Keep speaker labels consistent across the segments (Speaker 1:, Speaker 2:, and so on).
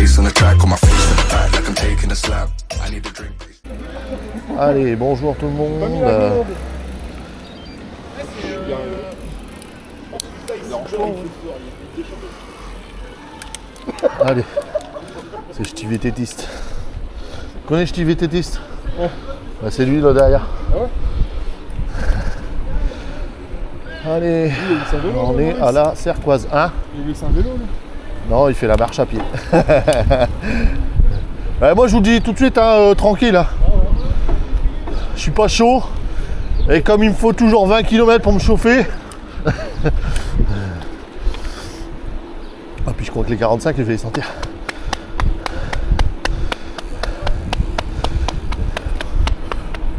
Speaker 1: bass on the track, on my face to the back like I'm taking a slap. I need a drink.
Speaker 2: Allez, bonjour tout le monde. Allez, c'est Ch'tivé Tétiste. Tu connais Ch'tivé Tétiste?
Speaker 3: Ouais.
Speaker 2: Bah, c'est lui là derrière.
Speaker 3: Ah ouais?
Speaker 2: Allez, on est à la Cerquoise 1.
Speaker 3: Il est un vélo là?
Speaker 2: Non, il fait la marche à pied. Ouais, moi je vous dis tout de suite, hein, tranquille. Hein. Je suis pas chaud. Et comme il me faut toujours 20 km pour me chauffer. Ah puis je crois que les 45 je vais les sentir.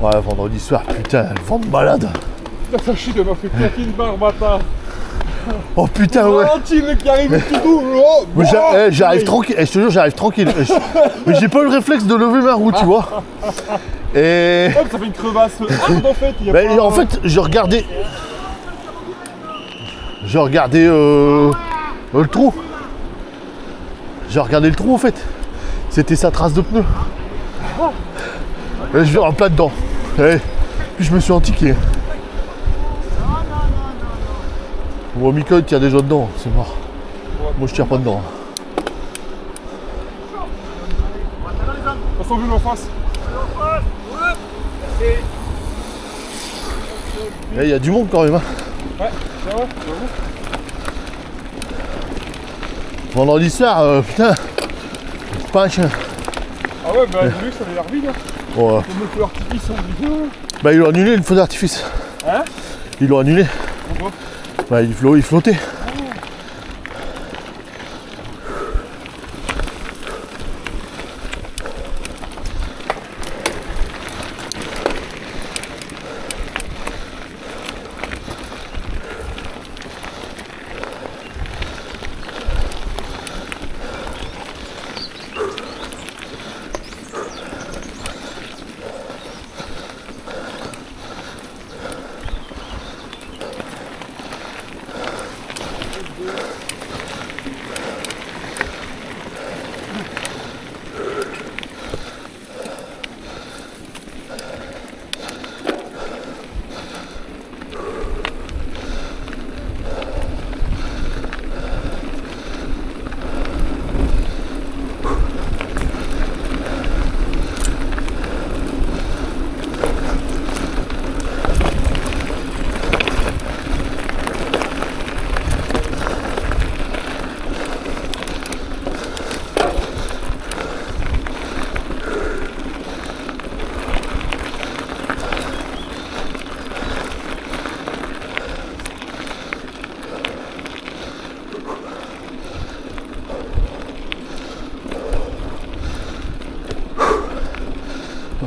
Speaker 2: Ouais, vendredi soir, putain, le vent de malade.
Speaker 3: La Sachi m'a fait claquer une barre bâtard.
Speaker 2: Oh putain ouais.
Speaker 3: Valentine qui arrive tout doux. Oh,
Speaker 2: Mais j'arrive tranquille, je te jure j'arrive tranquille. Mais j'ai pas eu le réflexe de lever ma roue, tu vois. Et.
Speaker 3: Ouais, ça fait une crevasse hard en fait.
Speaker 2: En fait, je regardais. Le trou. J'ai regardé le trou en fait. C'était sa trace de pneu. Et je vais en plein dedans. Et puis je me suis entiqué. Bon, Mika il tire déjà dedans, c'est mort. Moi je tire pas dedans.
Speaker 3: Passe ton vélo en face.
Speaker 2: Il y a du monde quand même. Hein.
Speaker 3: Ouais, c'est vrai.
Speaker 2: Vendredi soir, putain, c'est pas un chien.
Speaker 3: Ah ouais, bah lui ça avait l'air vide. Hein.
Speaker 2: Ouais.
Speaker 3: Le feu d'artifice en vidéo.
Speaker 2: Bah ils l'ont annulé le feu d'artifice.
Speaker 3: Hein?
Speaker 2: Ils l'ont annulé.
Speaker 3: Pourquoi?
Speaker 2: Bah il flottait.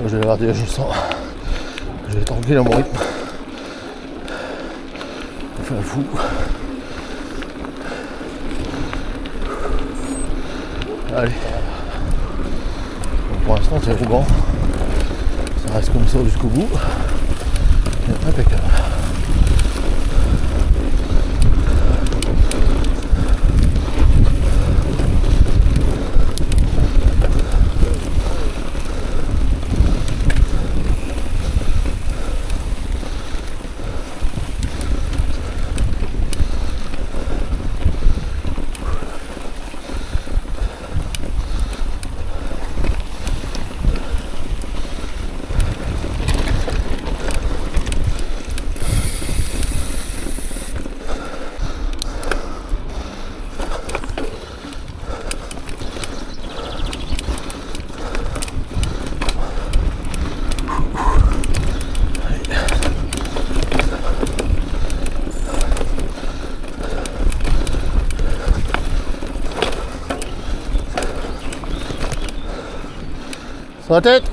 Speaker 2: Je vais voir déjà, je le sens. Je vais tranquille à mon rythme. Enfin fou. Allez. Bon, pour l'instant c'est roulant. Ça reste comme ça jusqu'au bout. Et impeccable. Sur la tête.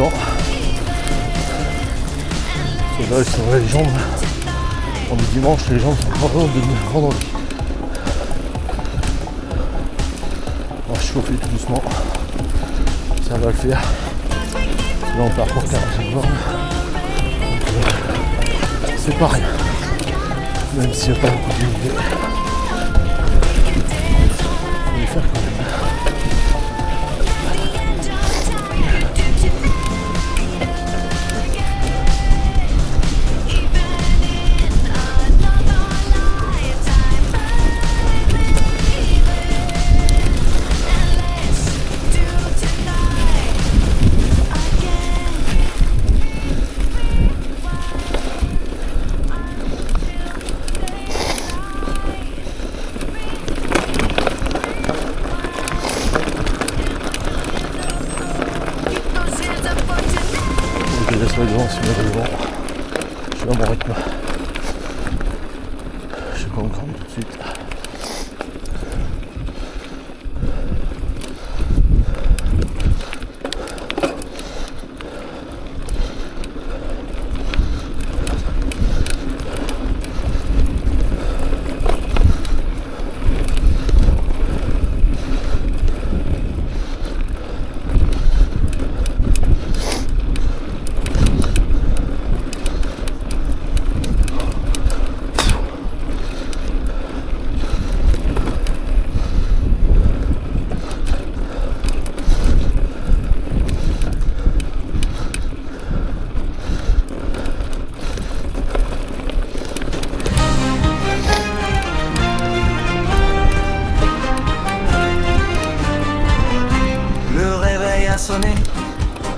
Speaker 2: devant. Parce que là, c'est vrai, les jambes, on est dimanche, les jambes sont pas vraiment de vendredi. On va chauffer tout doucement. Ça va le faire. Là, on part pour 45 bornes. C'est pas rien. Même s'il n'y a pas beaucoup de l'idée. On va le faire quand même. Je laisse le devant, si le devant. Je suis à mon rythme. Je sais pas encore tout de suite.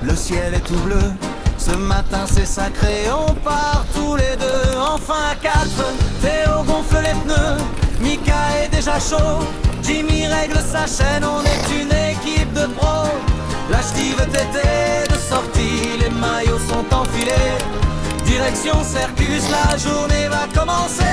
Speaker 4: Le ciel est tout bleu, ce matin c'est sacré, on part tous les deux, enfin à 4. Théo gonfle les pneus, Mika est déjà chaud, Jimmy règle sa chaîne, on est une équipe de pros. La Steve était de sortie, les maillots sont enfilés, direction Circus, la journée va commencer.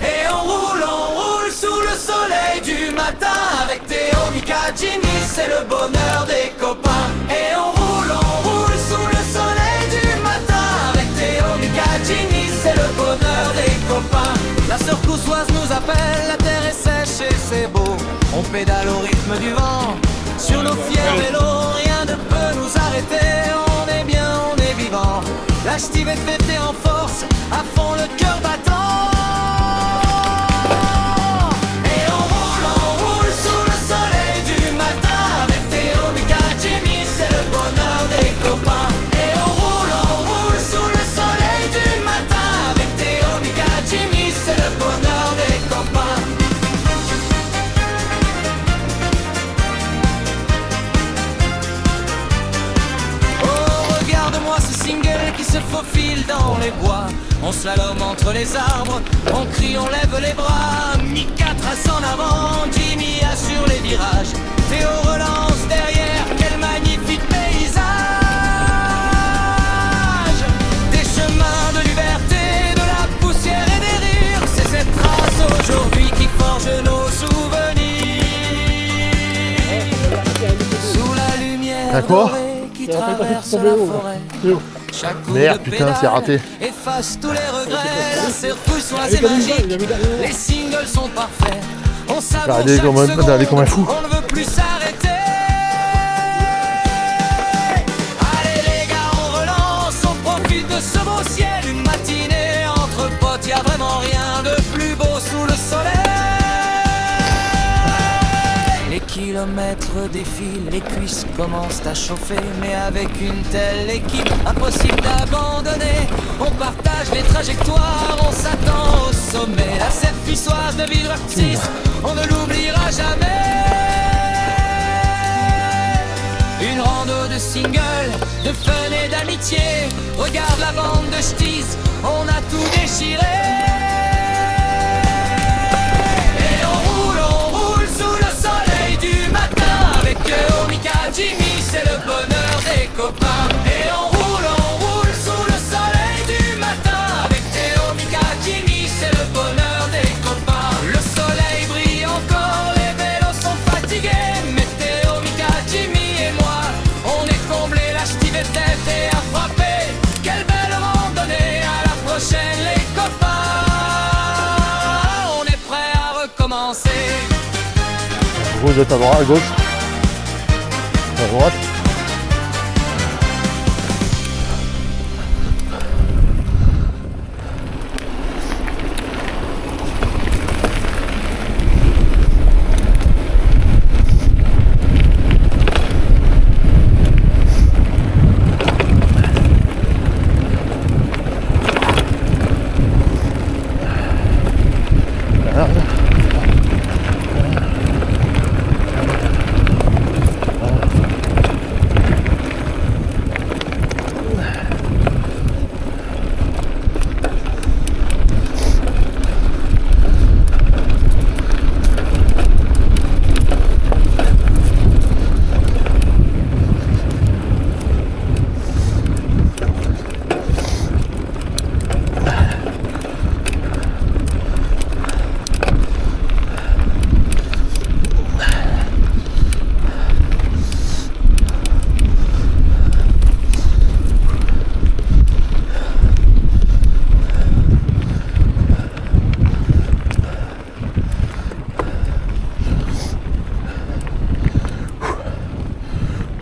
Speaker 4: Et on roule sous le soleil du matin, avec Théo, Mika, Jimmy, c'est le bonheur des copains. Et on roule sous le soleil du matin, avec Théo, Mika, Jimmy, c'est le bonheur des copains. La sœur Coussoise nous appelle, la terre est sèche et c'est beau. On pédale au rythme du vent, sur nos fiers vélos, rien ne peut nous arrêter. On est bien, on est vivant. La Steve est fêtée en force, à fond le cœur battant. Faufile dans les bois, on slalom entre les arbres, on crie, on lève les bras. Mika trace en avant, Jimmy assure les virages, Théo relance derrière, quel magnifique paysage. Des chemins de liberté, de la poussière et des rires, c'est cette trace aujourd'hui qui forge nos souvenirs. Sous la lumière dorée qui traverse la forêt.
Speaker 2: Merde, putain, c'est raté.
Speaker 4: Efface tous les regrets, la Circus est magique, les singles sont parfaits. On savoure chaque seconde,
Speaker 2: comme un fou.
Speaker 4: on ne veut plus s'arrêter. Allez les gars, on relance, on profite de ce beau ciel. Une matinée entre potes, y a vraiment rien de plus beau sous le soleil. Les kilomètres défilent, les cuisses commencent à chauffer. Mais avec une telle équipe, impossible d'abandonner. On partage les trajectoires, on s'attend au sommet. À cette puissoise de Villeurbanne 6, on ne l'oubliera jamais. Une rando de singles, de fun et d'amitié. Regarde la bande de ch'tis, on a tout déchiré. Jimmy, c'est le bonheur des copains. Et on roule sous le soleil du matin, avec Théo, Mika, Jimmy, c'est le bonheur des copains. Le soleil brille encore, les vélos sont fatigués, mais Théo, Mika, Jimmy et moi, on est
Speaker 2: doit être à droite, à gauche. À droite.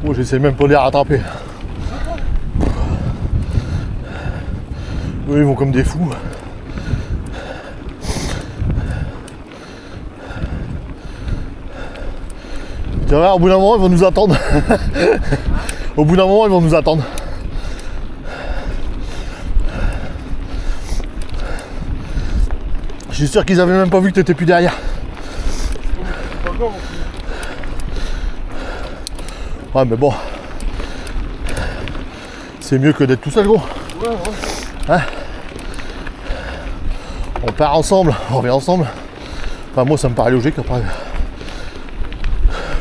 Speaker 2: Oh, j'essaie même pas de les rattraper. Eux, ils vont comme des fous. Tu vois, au bout d'un moment, ils vont nous attendre. Au bout d'un moment, ils vont nous attendre. Je suis sûr qu'ils avaient même pas vu que t'étais plus derrière. Ouais, mais bon, c'est mieux que d'être tout seul, gros.
Speaker 3: Ouais, ouais.
Speaker 2: Hein? On part ensemble, on revient ensemble. Enfin, moi, ça me paraît logique après.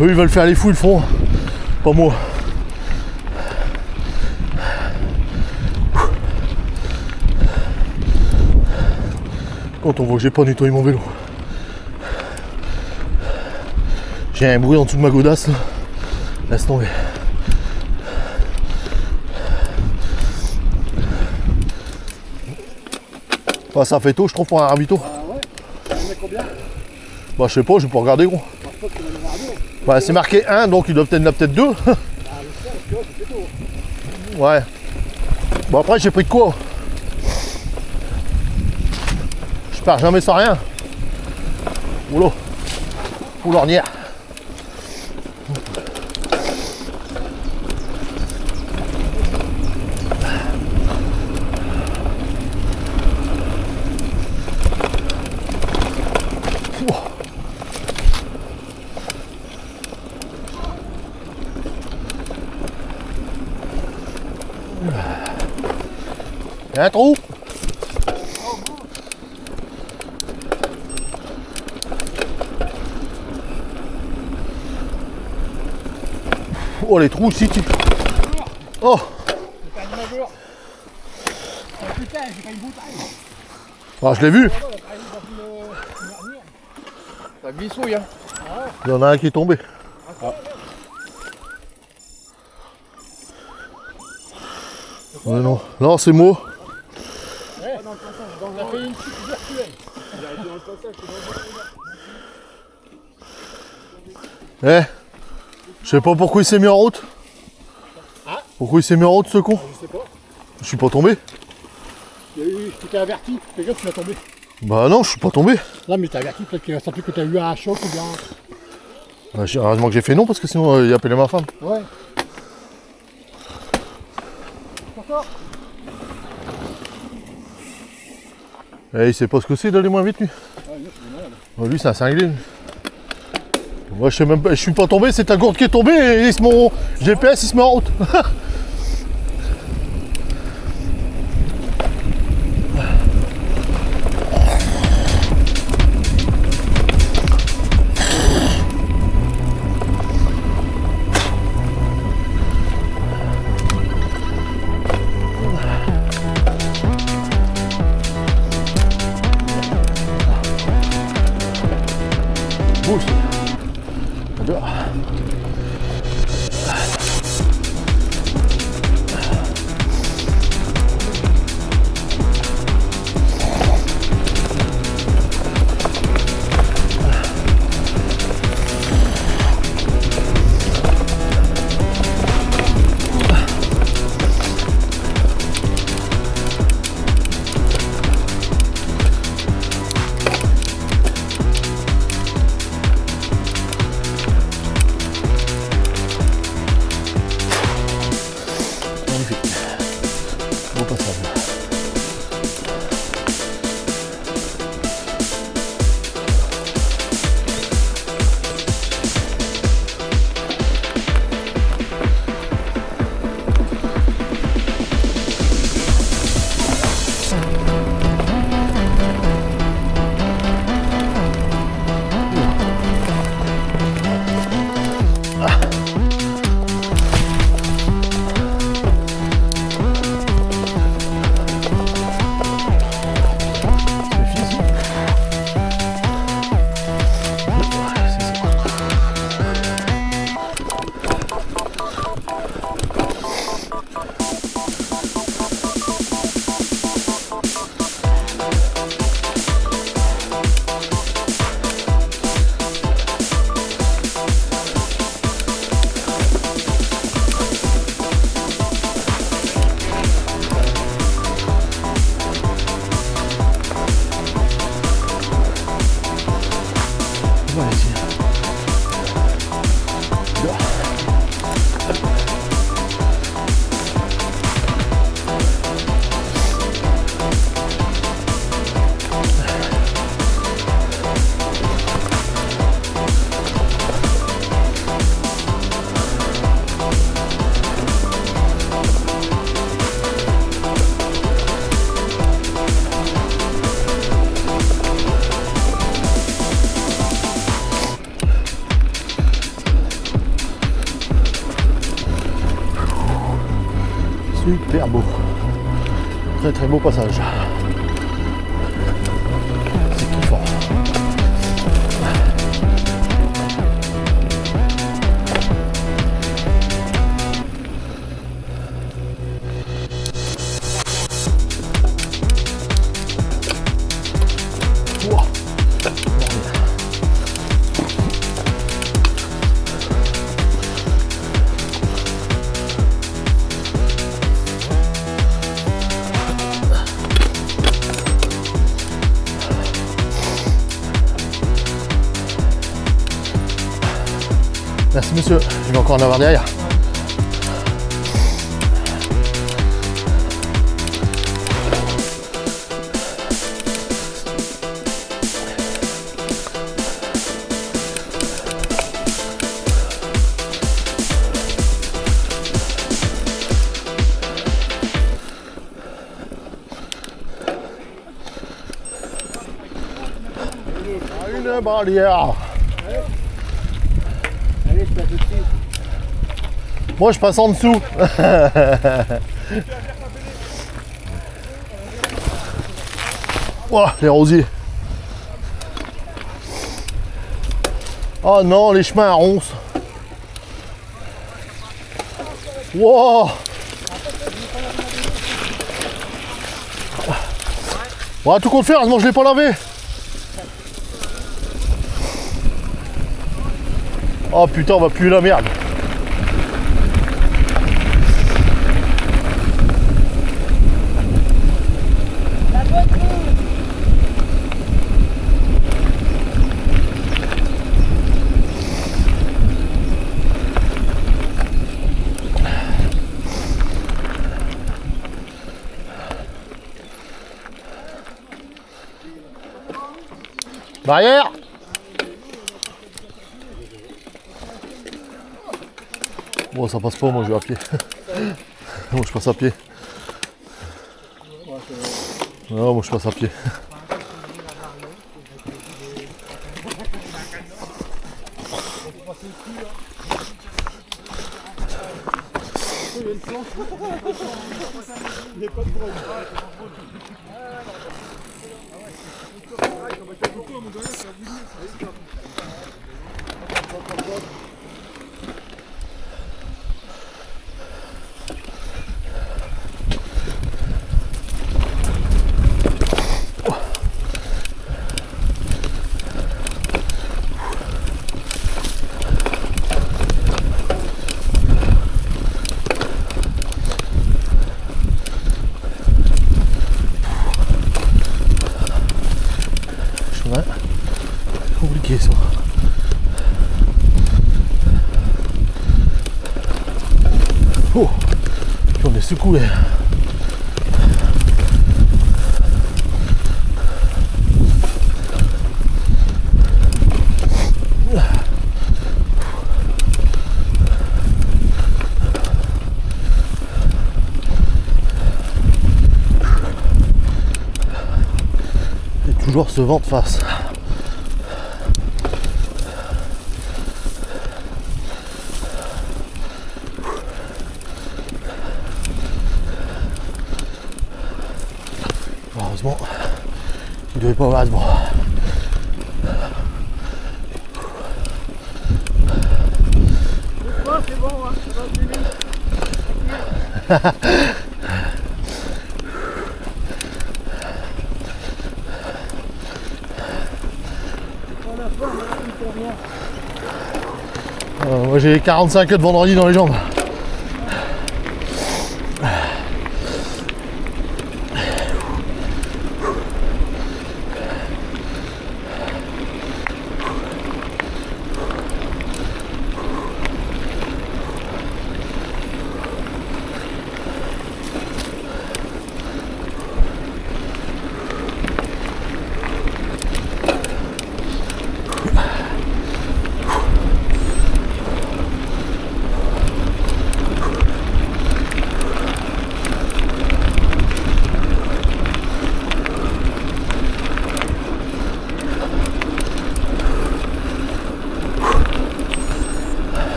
Speaker 2: Eux, ils veulent faire les fous, ils le font. Pas moi. Quand on voit que j'ai pas nettoyé mon vélo. J'ai un bruit en dessous de ma godasse, là. Laisse tomber. Bah, ça fait tôt, je trouve, pour un ravito.
Speaker 3: Ah ouais? Ça en met combien?
Speaker 2: Bah, je sais pas, je vais pas regarder, gros.
Speaker 3: Je pense pas que tu vas les voir deux.
Speaker 2: Bah, c'est marqué 1, donc il doit peut-être y en a peut-être 2.
Speaker 3: Ah, j'espère, parce que là, c'est tôt.
Speaker 2: Ouais. Bon, après, j'ai pris de quoi? Je pars jamais sans rien. Oula. Ou l'ornière. Il y a un trou. Oh, les trous ici. Oh.
Speaker 3: C'est pas une majeure. Oh putain, j'ai pas une bouteille.
Speaker 2: Ah, je l'ai vu.
Speaker 3: Ça glissouille, hein.
Speaker 2: Il y en a un qui est tombé. Ouais, non, non, c'est moi.
Speaker 3: Ouais, dans le passage, on a fait une chute virtuelle. Il a été dans le passage, c'est dans le
Speaker 2: Eh, je sais pas pourquoi il s'est mis en route.
Speaker 3: Ah.
Speaker 2: Pourquoi il s'est mis en route, ce con?
Speaker 3: Je sais pas.
Speaker 2: Je suis pas tombé.
Speaker 3: Il y a eu, tu t'es averti, fais gaffe, tu vas tomber.
Speaker 2: Bah non, je suis pas tombé.
Speaker 3: Là, mais t'es averti, peut-être qu'il a senti que t'as eu un choc ou bien.
Speaker 2: Bah, heureusement que j'ai fait non, parce que sinon il appelait ma femme.
Speaker 3: Ouais. Encore.
Speaker 2: Eh, il sait pas ce que c'est d'aller moins vite, lui.
Speaker 3: Ouais, lui, c'est malade.
Speaker 2: Bah, lui, c'est un cinglé. Lui. Moi, je sais même pas, je suis pas tombé, c'est ta gourde qui est tombée et mon GPS il se met en route. Bouge. Dehors. Super beau. Très très beau passage. C'est kiffant. Wow. Merci monsieur, je vais encore en avoir derrière. Une barrière.
Speaker 3: Allez, je passe au-dessus.
Speaker 2: Moi je passe en dessous. Ouah, les rosiers. Oh non, les chemins à ronces. Wow. Bon, à tout compte faire, heureusement je l'ai pas lavé. Oh putain, on va puer la merde. Barrière. Bon, ça passe pas, moi je vais à pied. Moi je passe à pied. Non, moi je passe à pied. Ouais, compliqué ça. Oh, puis on est secoué. Et toujours ce vent de face. Heureusement, il devait pas avoir ce vent.
Speaker 3: C'est bon, hein, ça va plus vite.
Speaker 2: Moi j'ai 45 heures de vendredi dans les jambes.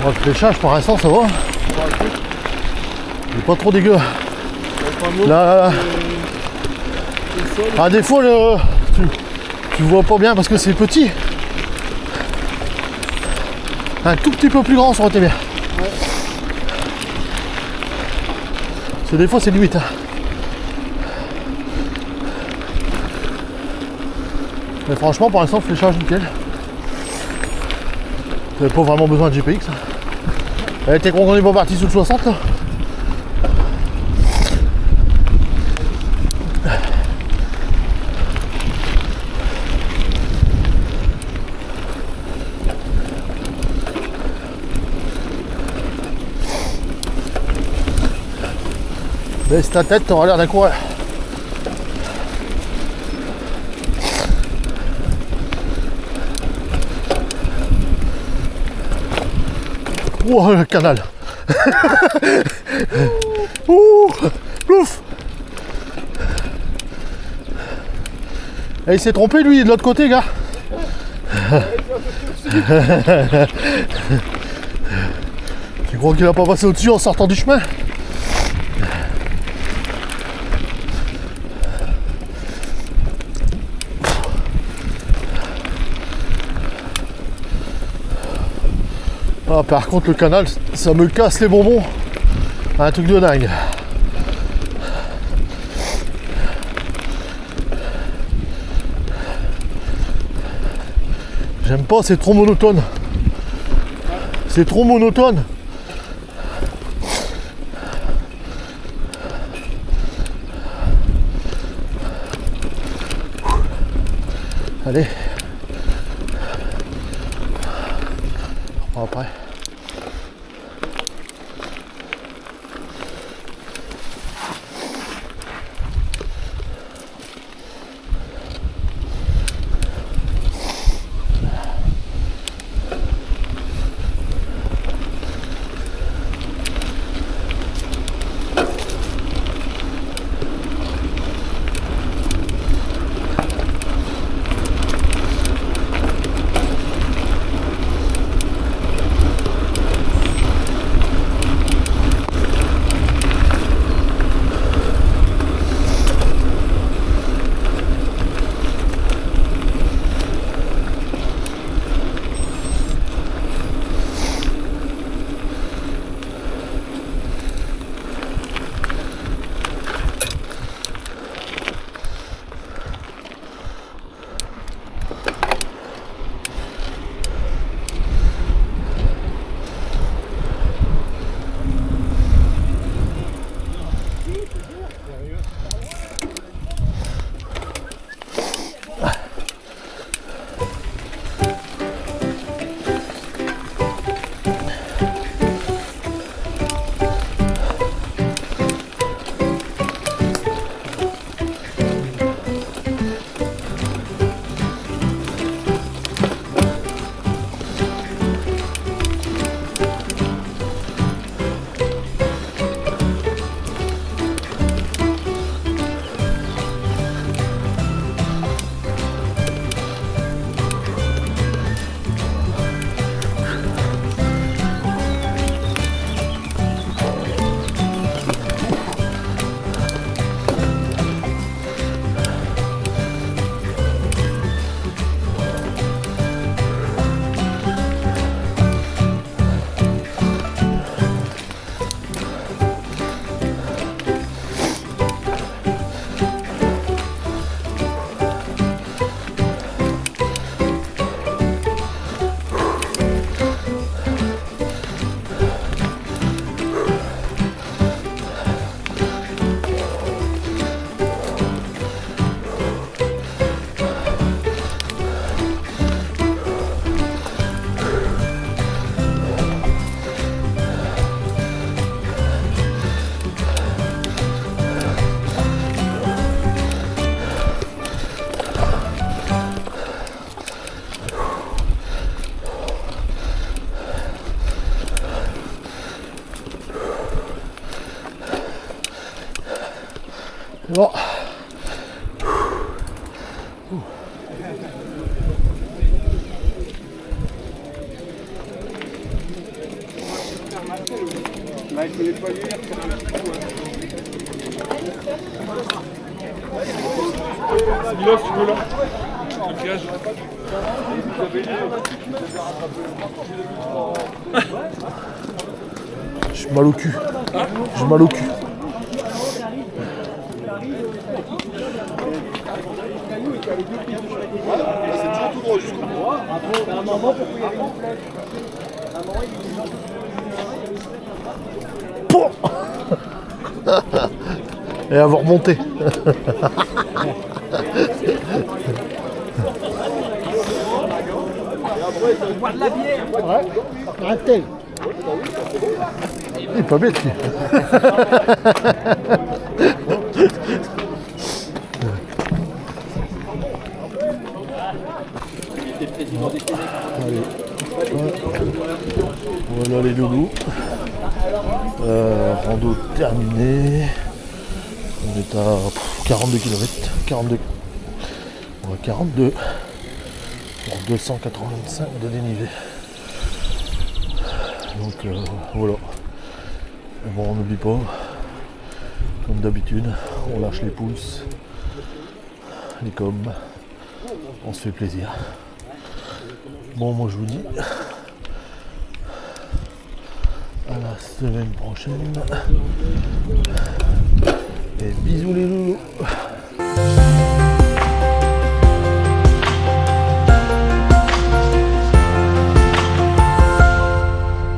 Speaker 2: Le fléchage pour l'instant ça va. Il est pas trop dégueu. Là, à défaut tu vois pas bien parce que c'est petit. Un tout petit peu plus grand ça aurait été bien.
Speaker 3: Ouais.
Speaker 2: Des fois c'est limite. Hein. Mais franchement pour l'instant fléchage nickel. T'avais pas vraiment besoin de GPX. Elle était content, on est pas parti sous le 60 là. Baisse ta tête, t'auras l'air d'un coureur. Ouh, le canal. Ouh, plouf. Et il s'est trompé lui de l'autre côté, gars. Tu crois qu'il a pas passé au-dessus en sortant du chemin? Ah, par contre le canal ça me casse les bonbons, un truc de dingue. J'aime pas, c'est trop monotone. C'est trop monotone. Allez. On reprend après. Bon.
Speaker 3: Milos, tu veux là le piège.
Speaker 2: J'ai mal au cul. J'ai mal au cul. Pouh. Et avoir monté.
Speaker 5: Arrêtez.
Speaker 2: Il est pas bête lui. Allez. Voilà les loulous. Rando terminé. On est à 42 km. 42. On va 42. Pour 285 de dénivelé. Donc voilà. Et bon, on n'oublie pas, comme d'habitude, on lâche les pouces, les coms, on se fait plaisir. Bon, moi je vous dis à la semaine prochaine et bisous les loulous.